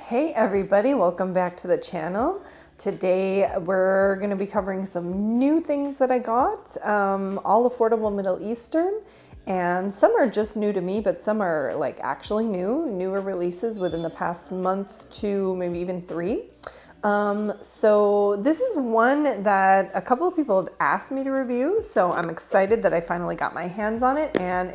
Hey everybody, welcome back to the channel. Today we're going to be covering some new things that I got, all affordable Middle Eastern, and some are just new to me, but some are like actually newer releases within the past month to maybe even 3. So this is one that a couple of people have asked me to review, so I'm excited that I finally got my hands on it, and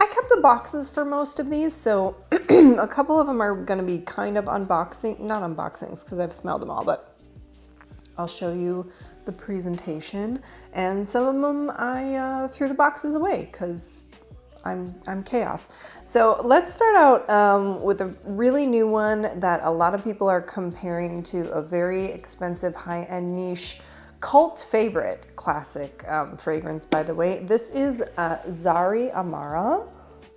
I kept the boxes for most of these, so a couple of them are going to be kind of not unboxings because I've smelled them all, but I'll show you the presentation, and some of them I threw the boxes away because I'm chaos. So let's start out with a really new one that a lot of people are comparing to a very expensive high-end niche cult favorite classic fragrance, by the way. This is Zari Amara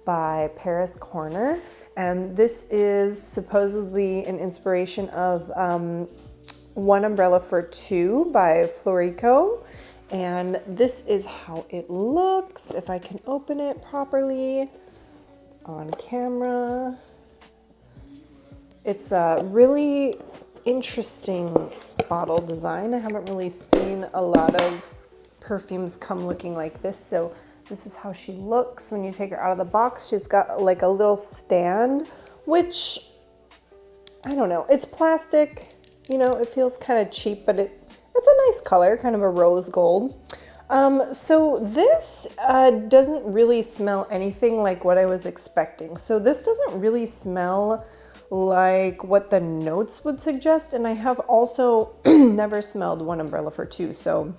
by Paris Corner, and this is supposedly an inspiration of One Umbrella for Two by Florico. And this is how it looks, if I can open it properly on camera. It's a really interesting bottle design. I haven't really seen a lot of perfumes come looking like this. So this is how she looks when you take her out of the box. She's got like a little stand, which, I don't know, it's plastic. You know, it feels kind of cheap, but it's a nice color, kind of a rose gold. So this doesn't really smell anything like what I was expecting. So this doesn't really smell like what the notes would suggest. And I have also never smelled One Umbrella for Two. So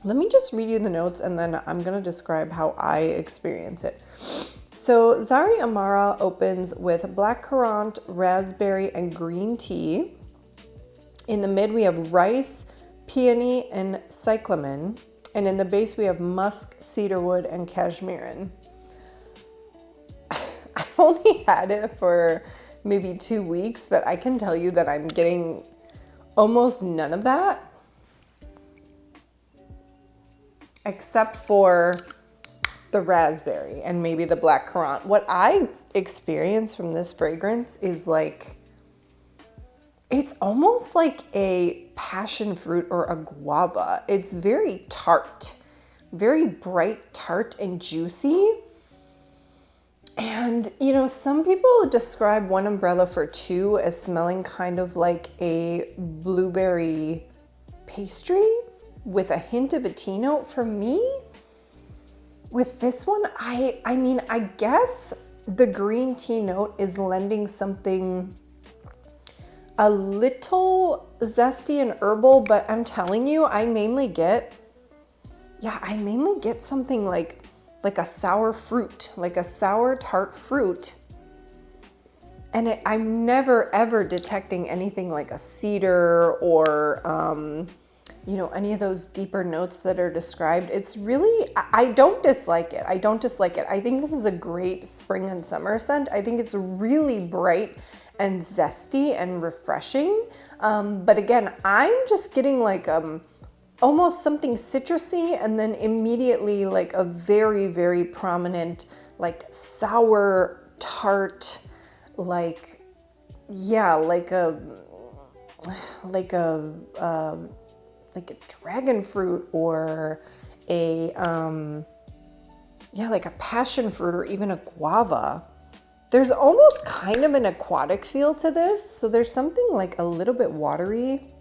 let me just read you the notes and then I'm going to describe how I experience it. So Zari Amara opens with blackcurrant, raspberry, and green tea. In the mid, we have rice, peony, and cyclamen. And in the base, we have musk, cedarwood, and cashmeran. I've only had it for maybe 2 weeks, but I can tell you that I'm getting almost none of that. Except for the raspberry and maybe the blackcurrant. What I experience from this fragrance is like, it's almost like a passion fruit or a guava. It's very tart, very bright, tart, and juicy. And, you know, some people describe One Umbrella for Two as smelling kind of like a blueberry pastry with a hint of a tea note. For me, with this one, I mean, I guess the green tea note is lending something a little zesty and herbal, but I'm telling you, I mainly get something like a sour fruit, like a sour tart fruit. And I'm never ever detecting anything like a cedar or, you know, any of those deeper notes that are described. It's really, I don't dislike it. I think this is a great spring and summer scent. I think it's really bright and zesty and refreshing. But again, I'm just getting like almost something citrusy and then immediately like a very, very prominent like sour tart, like, yeah, like a dragon fruit or a, like a passion fruit or even a guava. There's almost kind of an aquatic feel to this. So there's something like a little bit watery.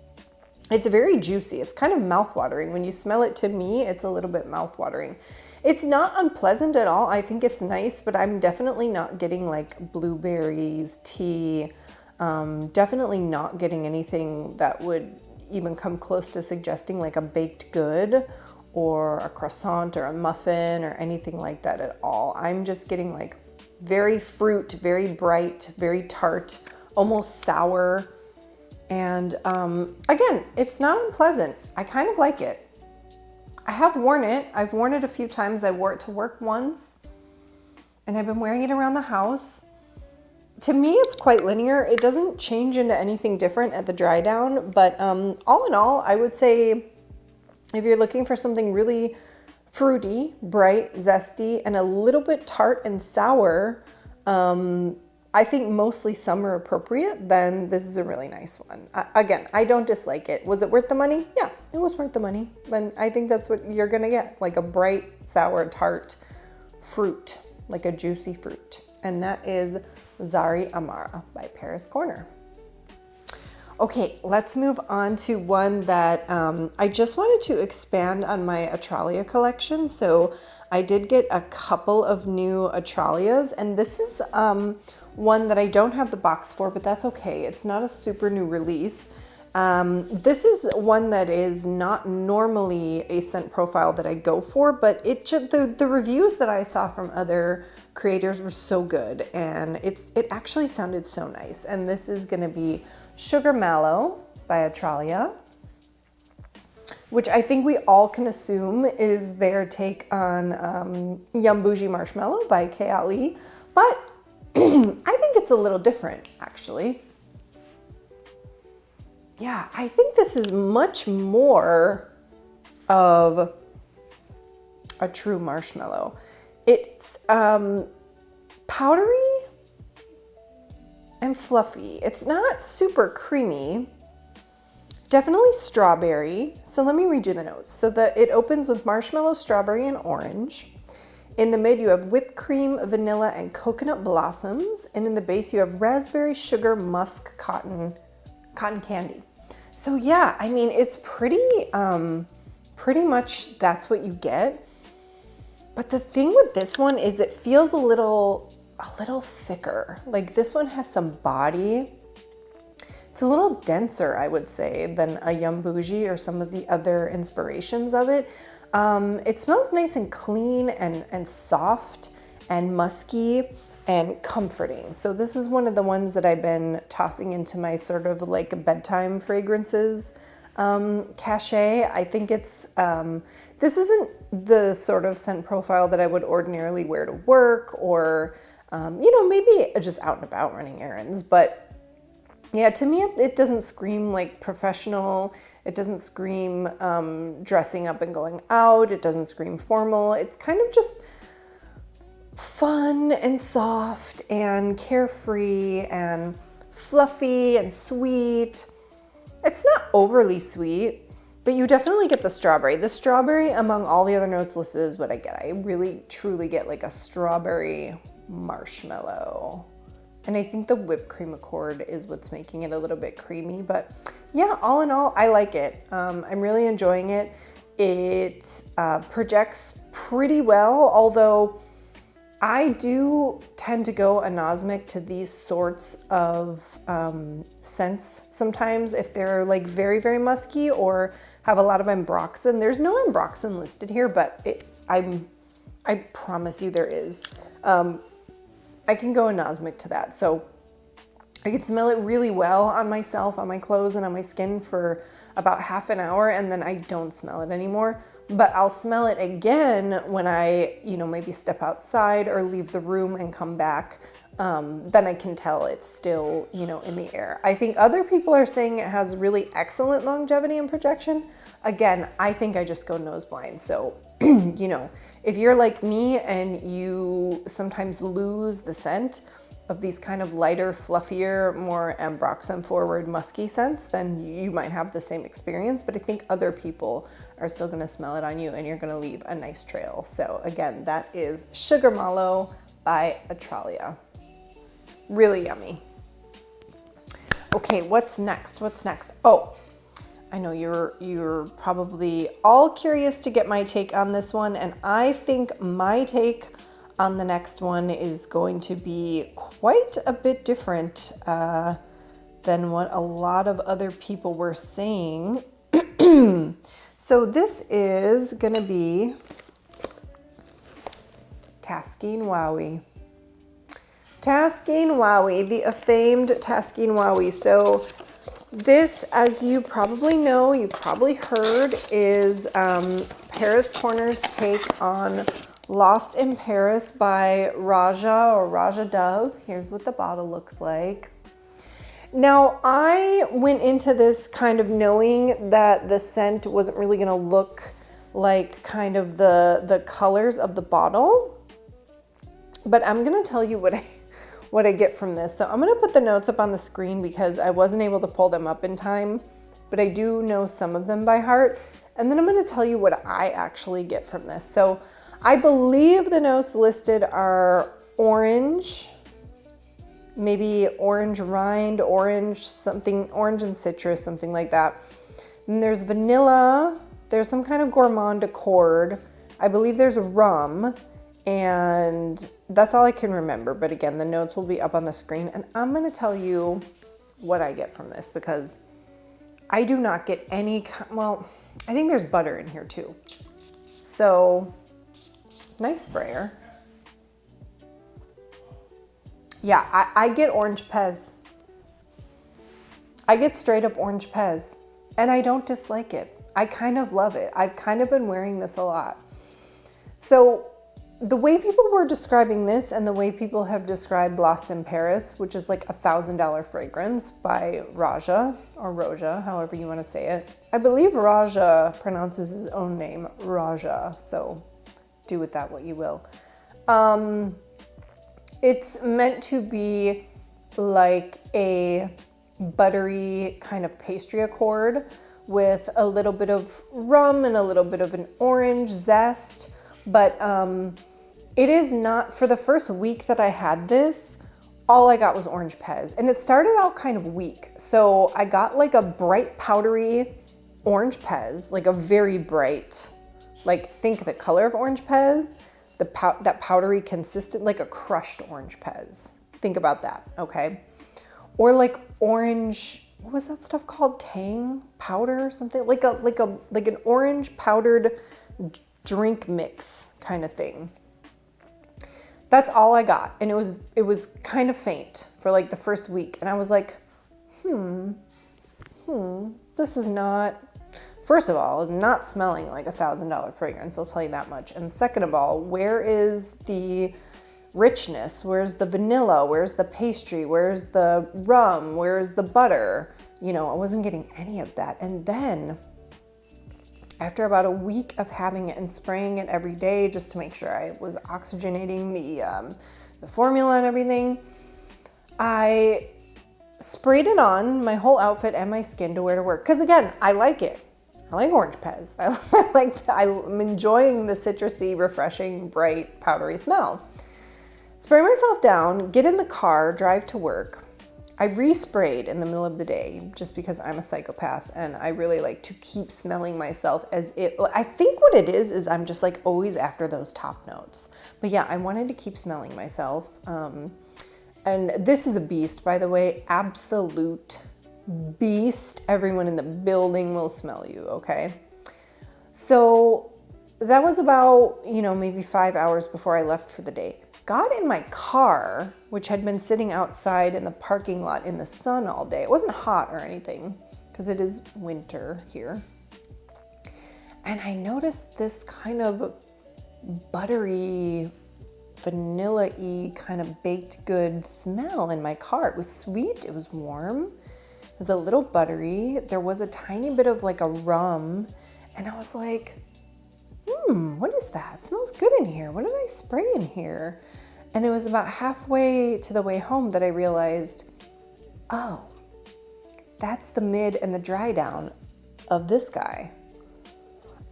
It's very juicy. It's kind of mouth-watering. When you smell it, to me, it's a little bit mouth-watering. It's not unpleasant at all. I think it's nice, but I'm definitely not getting like blueberries, tea. Definitely not getting anything that would even come close to suggesting like a baked good or a croissant or a muffin or anything like that at all. I'm just getting like very fruit, very bright, very tart, almost sour. And again, it's not unpleasant. I kind of like it. I have worn it. I've worn it a few times. I wore it to work once and I've been wearing it around the house. To me, it's quite linear. It doesn't change into anything different at the dry down, but all in all, I would say if you're looking for something really fruity, bright, zesty, and a little bit tart and sour, I think mostly summer appropriate, then this is a really nice one. Again, I don't dislike it. Was it worth the money? Yeah, it was worth the money. And I think that's what you're gonna get, like a bright, sour, tart fruit, like a juicy fruit. And that is Zari Amara by Paris Corner. Okay, let's move on to one that I just wanted to expand on my Atralia collection. So I did get a couple of new Atralias, and this is one that I don't have the box for, but that's okay. It's not a super new release. This is one that is not normally a scent profile that I go for, but the reviews that I saw from other creators were so good, and it actually sounded so nice. And this is gonna be Sugar Mallow by Atralia, which I think we all can assume is their take on Yum Bougie Marshmallow by Kay Ali, but I think it's a little different, actually. Yeah, I think this is much more of a true marshmallow. It's powdery and fluffy. It's not super creamy. Definitely strawberry. So let me read you the notes. So it opens with marshmallow, strawberry, and orange. In the mid, you have whipped cream, vanilla, and coconut blossoms. And in the base, you have raspberry, sugar, musk, cotton candy. So yeah, I mean, it's pretty much that's what you get. But the thing with this one is it feels a little thicker. Like this one has some body. It's a little denser, I would say, than a Yum Bougie or some of the other inspirations of it. It smells nice and clean and soft and musky and comforting. So this is one of the ones that I've been tossing into my sort of like bedtime fragrances cachet. I think it's, this isn't the sort of scent profile that I would ordinarily wear to work or, maybe just out and about running errands. But yeah, to me, it doesn't scream like professional. It doesn't scream dressing up and going out. It doesn't scream formal. It's kind of just fun and soft and carefree and fluffy and sweet. It's not overly sweet, but you definitely get the strawberry. The strawberry among all the other notes listed is what I get. I really truly get like a strawberry marshmallow. And I think the whipped cream accord is what's making it a little bit creamy, but yeah, all in all, I like it. I'm really enjoying it. It projects pretty well, although I do tend to go anosmic to these sorts of scents sometimes if they're like very, very musky or have a lot of ambroxan. There's no ambroxan listed here, but I promise you there is. I can go anosmic to that. So I can smell it really well on myself, on my clothes, and on my skin for about half an hour, and then I don't smell it anymore. But I'll smell it again when I, maybe step outside or leave the room and come back. Then I can tell it's still, in the air. I think other people are saying it has really excellent longevity and projection. Again, I think I just go nose blind. So, if you're like me and you sometimes lose the scent of these kind of lighter, fluffier, more ambroxan forward musky scents, then you might have the same experience. But I think other people are still gonna smell it on you and you're gonna leave a nice trail. So again, that is Sugar Mallow by Atralia. Really yummy. Okay, what's next? Oh, I know you're probably all curious to get my take on this one, and I think my take on the next one is going to be quite a bit different than what a lot of other people were saying. So this is gonna be Tasking Wowie. Tasking Wowie, the famed Tasking Wowie. So this, as you probably know, you've probably heard, is Paris Corner's take on Lost in Paris by Raja Dove. Here's what the bottle looks like. Now, I went into this kind of knowing that the scent wasn't really gonna look like kind of the colors of the bottle, but I'm gonna tell you what I get from this. So I'm gonna put the notes up on the screen because I wasn't able to pull them up in time, but I do know some of them by heart. And then I'm gonna tell you what I actually get from this. So I believe the notes listed are orange, maybe orange rind, orange something, orange and citrus, something like that. And there's vanilla, there's some kind of gourmand accord. I believe there's rum, and that's all I can remember. But again, the notes will be up on the screen, and I'm gonna tell you what I get from this because I do not get any, well, I think there's butter in here too. So, nice sprayer. Yeah, I get orange pez. I get straight up orange pez, and I don't dislike it. I kind of love it. I've kind of been wearing this a lot. So the way people were describing this and the way people have described Lost in Paris, which is like $1,000 fragrance by Raja or Roja, however you want to say it. I believe Raja pronounces his own name Raja, so do with that what you will. It's meant to be like a buttery kind of pastry accord with a little bit of rum and a little bit of an orange zest. But it is not, for the first week that I had this, all I got was orange pez. And it started out kind of weak. So I got like a bright powdery orange pez, like a very bright, like think the color of orange pez, that powdery consistent, like a crushed orange pez. Think about that, okay? Or like orange, what was that stuff called? Tang powder or something? Like an orange powdered drink mix kind of thing. That's all I got. And it was kind of faint for like the first week. And I was like, this is not, first of all, not smelling like $1,000 fragrance, I'll tell you that much. And second of all, where is the richness? Where's the vanilla? Where's the pastry? Where's the rum? Where's the butter? You know, I wasn't getting any of that. And then after about a week of having it and spraying it every day just to make sure I was oxygenating the formula and everything, I sprayed it on my whole outfit and my skin to wear to work. Because again, I like it. I like orange pez. I'm enjoying the citrusy, refreshing, bright, powdery smell. Spray myself down, get in the car, drive to work. I resprayed in the middle of the day just because I'm a psychopath and I really like to keep smelling myself as if, I think what it is I'm just like always after those top notes. But yeah, I wanted to keep smelling myself. And this is a beast, by the way, absolute beast. Everyone in the building will smell you, okay? So that was about, maybe 5 hours before I left for the day. Got in my car, which had been sitting outside in the parking lot in the sun all day. It wasn't hot or anything because it is winter here. And I noticed this kind of buttery, vanilla-y kind of baked good smell in my car. It was sweet, it was warm, it was a little buttery. There was a tiny bit of like a rum. And I was like, what is that? It smells good in here. What did I spray in here? And it was about halfway to the way home that I realized, oh, that's the mid and the dry down of this guy.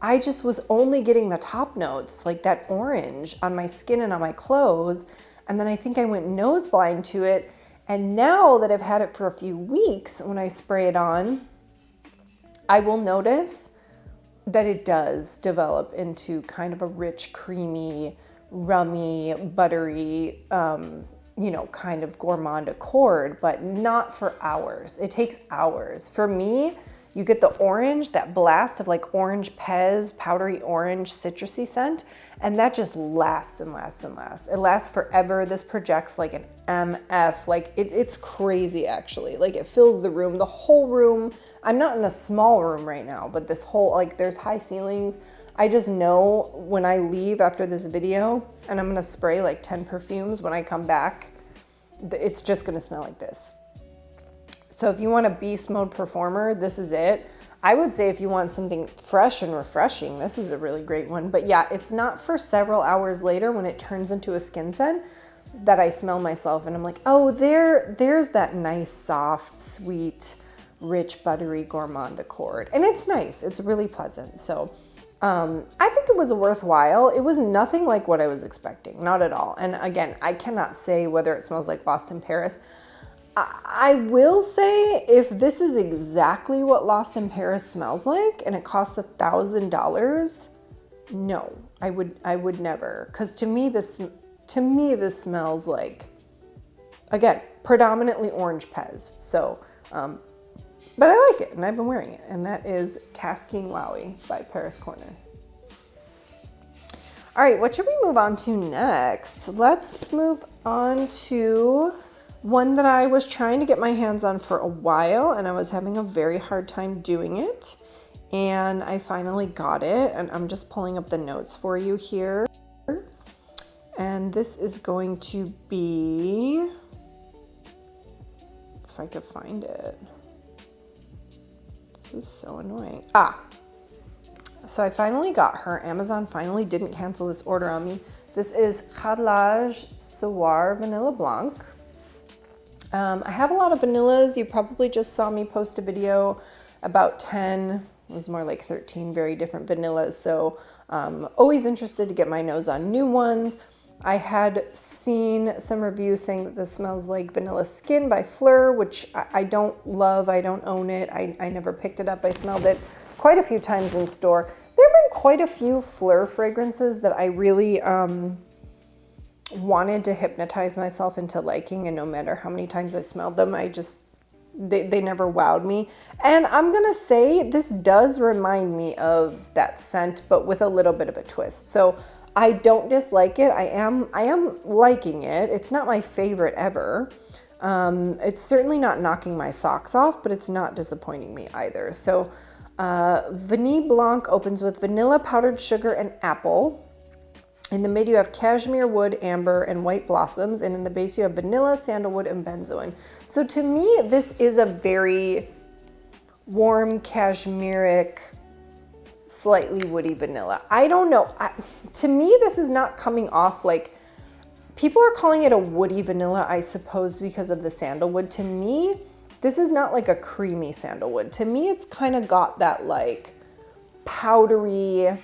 I just was only getting the top notes, like that orange on my skin and on my clothes. And then I think I went nose blind to it. And now that I've had it for a few weeks, when I spray it on, I will notice that it does develop into kind of a rich, creamy, rummy, buttery, kind of gourmand accord, but not for hours. It takes hours. For me, you get the orange, that blast of like orange pez, powdery orange, citrusy scent, and that just lasts and lasts and lasts. It lasts forever. This projects like an MF, like it's crazy actually. Like it fills the room, the whole room. I'm not in a small room right now, but this whole, like there's high ceilings. I just know when I leave after this video and I'm gonna spray like 10 perfumes, when I come back, it's just gonna smell like this. So if you want a beast mode performer, this is it. I would say if you want something fresh and refreshing, this is a really great one. But yeah, it's not for several hours later when it turns into a skin scent. that I smell myself and I'm like, oh, there's that nice, soft, sweet, rich, buttery gourmand accord. And it's nice. It's really pleasant. So I think it was worthwhile. It was nothing like what I was expecting. Not at all. And again, I cannot say whether it smells like Lost in Paris. I will say if this is exactly what Lost in Paris smells like and it costs $1,000, no, I would never. Because to me this smells like, again, predominantly orange Pez. So, but I like it and I've been wearing it, and that is Tasking Wowie by Paris Corner. All right, what should we move on to next? Let's move on to one that I was trying to get my hands on for a while and I was having a very hard time doing it. And I finally got it, and I'm just pulling up the notes for you here. And this is going to be, if I could find it. This is so annoying. So I finally got her. Amazon finally didn't cancel this order on me. This is Carrelage Soir Vanilla Blanc. I have a lot of vanillas. You probably just saw me post a video about 10, it was more like 13 very different vanillas. So always interested to get my nose on new ones. I had seen some reviews saying that this smells like Vanilla Skin by Fleur, which I don't love. I don't own it. I never picked it up. I smelled it quite a few times in store. There have been quite a few Fleur fragrances that I really wanted to hypnotize myself into liking, and no matter how many times I smelled them, they never wowed me. And I'm gonna say this does remind me of that scent, but with a little bit of a twist. So I don't dislike it. I am liking it. It's not my favorite ever. It's certainly not knocking my socks off, but it's not disappointing me either. So Vanille Blanc opens with vanilla, powdered sugar, and apple. In the mid, you have cashmere wood, amber, and white blossoms. And in the base, you have vanilla, sandalwood, and benzoin. So to me, this is a very warm, cashmeric, slightly woody vanilla. I don't know. To me, this is not coming off like, people are calling it a woody vanilla, I suppose, because of the sandalwood. To me, this is not like a creamy sandalwood. To me, it's kind of got that like powdery,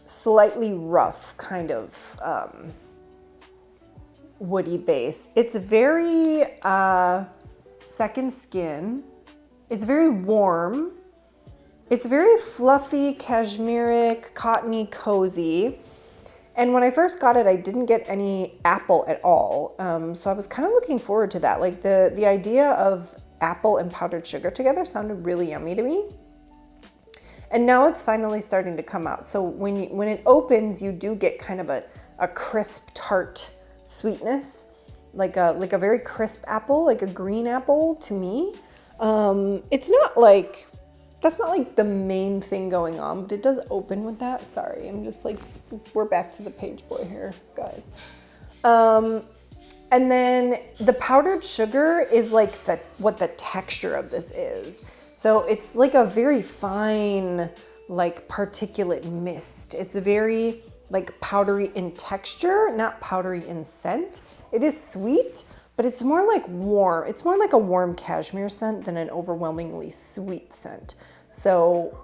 slightly rough kind of woody base. It's very second skin. It's very warm. It's very fluffy, cashmeric, cottony, cozy. And when I first got it, I didn't get any apple at all. So I was kind of looking forward to that. Like the idea of apple and powdered sugar together sounded really yummy to me. And now it's finally starting to come out. So when it opens, you do get kind of a crisp, tart sweetness, like a very crisp apple, like a green apple to me. It's not like, that's not like the main thing going on, but it does open with that. Sorry, I'm just like, we're back to the page boy here, guys. And then the powdered sugar is like what the texture of this is. So it's like a very fine, like particulate mist. It's very like powdery in texture, not powdery in scent. It is sweet, but it's more like warm. It's more like a warm cashmere scent than an overwhelmingly sweet scent. So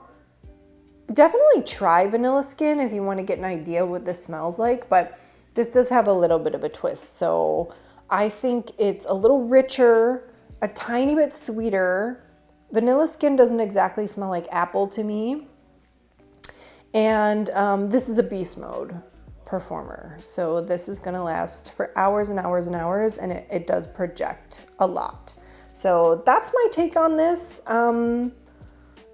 definitely try Vanilla Skin if you want to get an idea what this smells like, but this does have a little bit of a twist. So I think it's a little richer, a tiny bit sweeter. Vanilla Skin doesn't exactly smell like apple to me. And this is a beast mode performer. So this is gonna last for hours and hours and hours, and it does project a lot. So that's my take on this.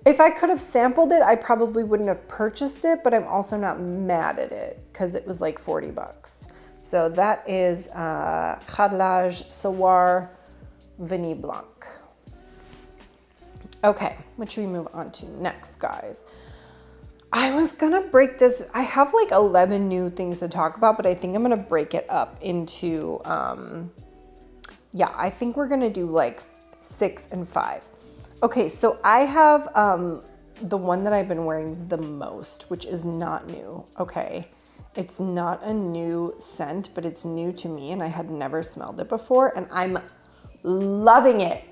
If I could have sampled it, I probably wouldn't have purchased it, but I'm also not mad at it because it was like 40 bucks. So that is Carrelage Soir Vanille Blanc. Okay, what should we move on to next, guys? I was gonna break this. I have like 11 new things to talk about, but I think I'm gonna break it up into, yeah, I think we're gonna do like 6 and 5. Okay, so I have the one that I've been wearing the most, which is not new, okay? It's not a new scent, but it's new to me and I had never smelled it before and I'm loving it.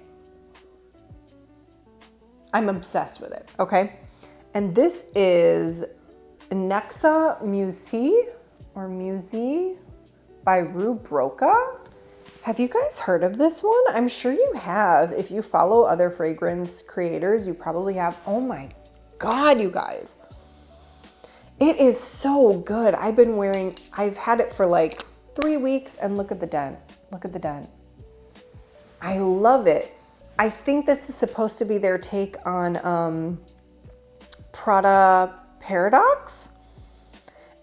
I'm obsessed with it, okay? And this is Nexa Musi or Musi by Rue Broca. Have you guys heard of this one? I'm sure you have. If you follow other fragrance creators, you probably have. Oh my God, you guys. It is so good. I've had it for like 3 weeks and look at the dent. Look at the dent. I love it. I think this is supposed to be their take on Prada Paradox.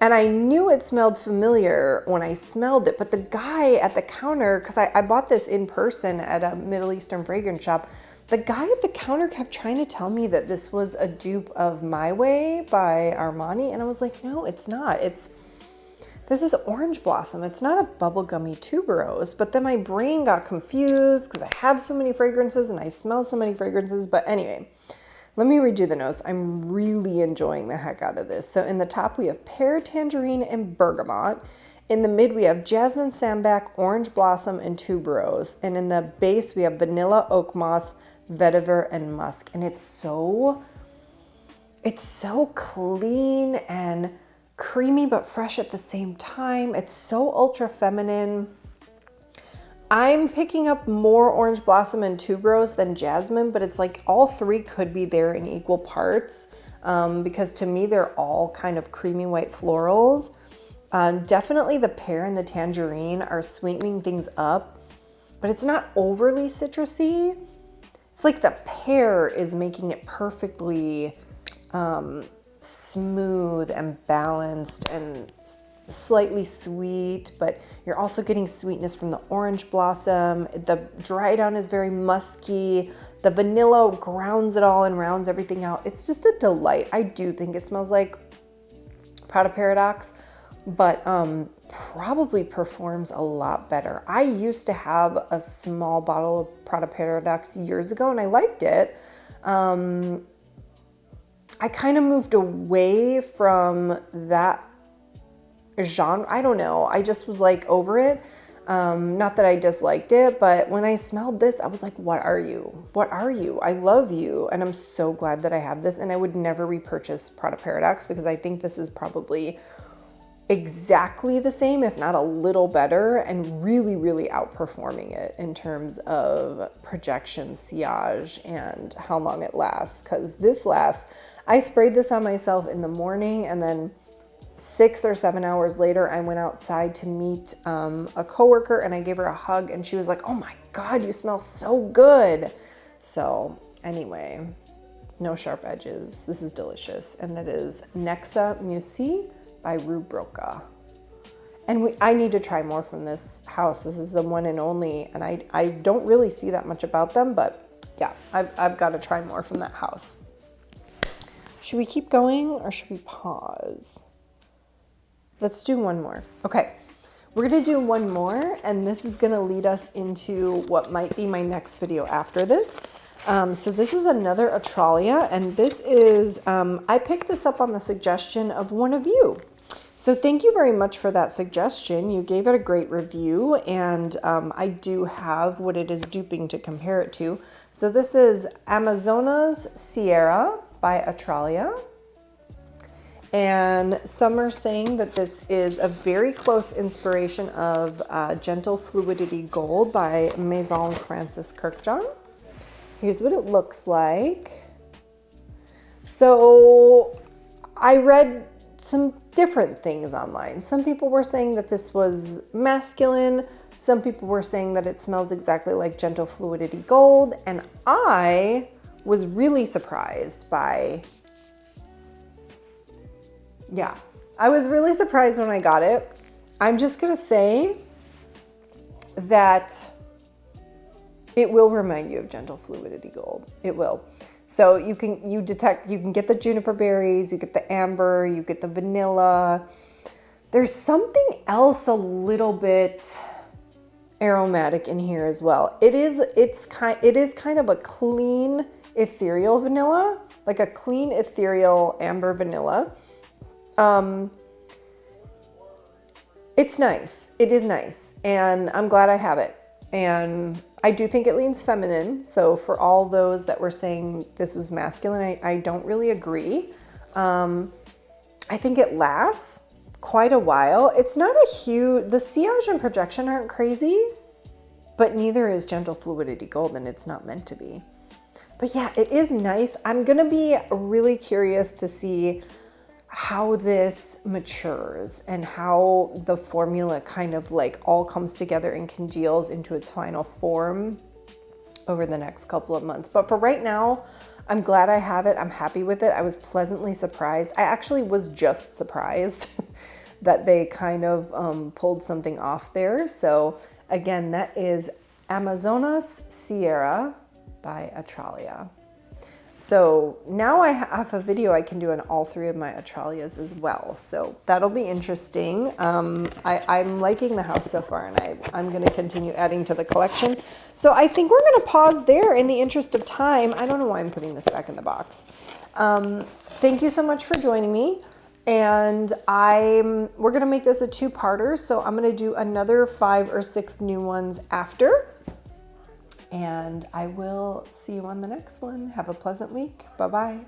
And I knew it smelled familiar when I smelled it, but the guy at the counter, because I bought this in person at a Middle Eastern fragrance shop, the guy at the counter kept trying to tell me that this was a dupe of My Way by Armani. And I was like, no, it's not. This is Orange Blossom. It's not a bubblegummy tuberose. But then my brain got confused because I have so many fragrances and I smell so many fragrances. But anyway, let me read you the notes. I'm really enjoying the heck out of this. So in the top, we have pear, tangerine, and bergamot. In the mid, we have jasmine, sambac, orange blossom, and tuberose. And in the base, we have vanilla, oak moss, vetiver, and musk. And it's so clean and creamy, but fresh at the same time. It's so ultra feminine. I'm picking up more orange blossom and tuberose than jasmine, but it's like all three could be there in equal parts because to me, they're all kind of creamy white florals. Definitely the pear and the tangerine are sweetening things up, but it's not overly citrusy. It's like the pear is making it perfectly smooth and balanced and slightly sweet, but you're also getting sweetness from the orange blossom. The dry down is very musky. The vanilla grounds it all and rounds everything out. It's just a delight. I do think it smells like Prada Paradox, but probably performs a lot better. I used to have a small bottle of Prada Paradox years ago and I liked it. I kind of moved away from that genre. I don't know. I just was like over it. Not that I disliked it, but when I smelled this, I was like, what are you? What are you? I love you. And I'm so glad that I have this. And I would never repurchase Prada Paradox because I think this is probably exactly the same, if not a little better, and really, really outperforming it in terms of projection, sillage, and how long it lasts. Because this lasts, I sprayed this on myself in the morning and then 6 or 7 hours later, I went outside to meet a coworker and I gave her a hug and she was like, oh my God, you smell so good. So anyway, no sharp edges. This is delicious. And that is Nexa Musi by Rue Broca. And I need to try more from this house. This is the one and only, and I don't really see that much about them, but yeah, I've got to try more from that house. Should we keep going or should we pause? Let's do one more. Okay, we're gonna do one more, and this is gonna lead us into what might be my next video after this. So this is another Atralia, and this is, I picked this up on the suggestion of one of you. So thank you very much for that suggestion. You gave it a great review, and I do have what it is duping to compare it to. So this is Amazonas Sierra by Atralia. And some are saying that this is a very close inspiration of Gentle Fluidity Gold by Maison Francis Kurkdjian. Here's what it looks like. So I read some different things online. Some people were saying that this was masculine. Some people were saying that it smells exactly like Gentle Fluidity Gold. And I was really surprised by... Yeah, I was really surprised when I got it. I'm just gonna say that it will remind you of Gentle Fluidity Gold. It will. So you can get the juniper berries, you get the amber, you get the vanilla. There's something else a little bit aromatic in here as well. It is kind of a clean ethereal vanilla, like a clean ethereal amber vanilla. It's nice. It is nice. And I'm glad I have it. And I do think it leans feminine. So for all those that were saying this was masculine, I don't really agree. I think it lasts quite a while. It's not a huge, the sillage and projection aren't crazy, but neither is Gentle Fluidity Golden. It's not meant to be. But yeah, it is nice. I'm gonna be really curious to see how this matures and how the formula kind of like all comes together and congeals into its final form over the next couple of months. But for right now, I'm glad I have it. I'm happy with it. I was pleasantly surprised. I actually was just surprised that they kind of pulled something off there. So again, that is Amazonas Sierra by Atralia. So now I have a video I can do on all three of my Atralias as well. So that'll be interesting. I'm liking the house so far, and I'm going to continue adding to the collection. So I think we're going to pause there in the interest of time. I don't know why I'm putting this back in the box. Thank you so much for joining me. And we're going to make this a two-parter. So I'm going to do another 5 or 6 new ones after. And I will see you on the next one. Have a pleasant week. Bye-bye.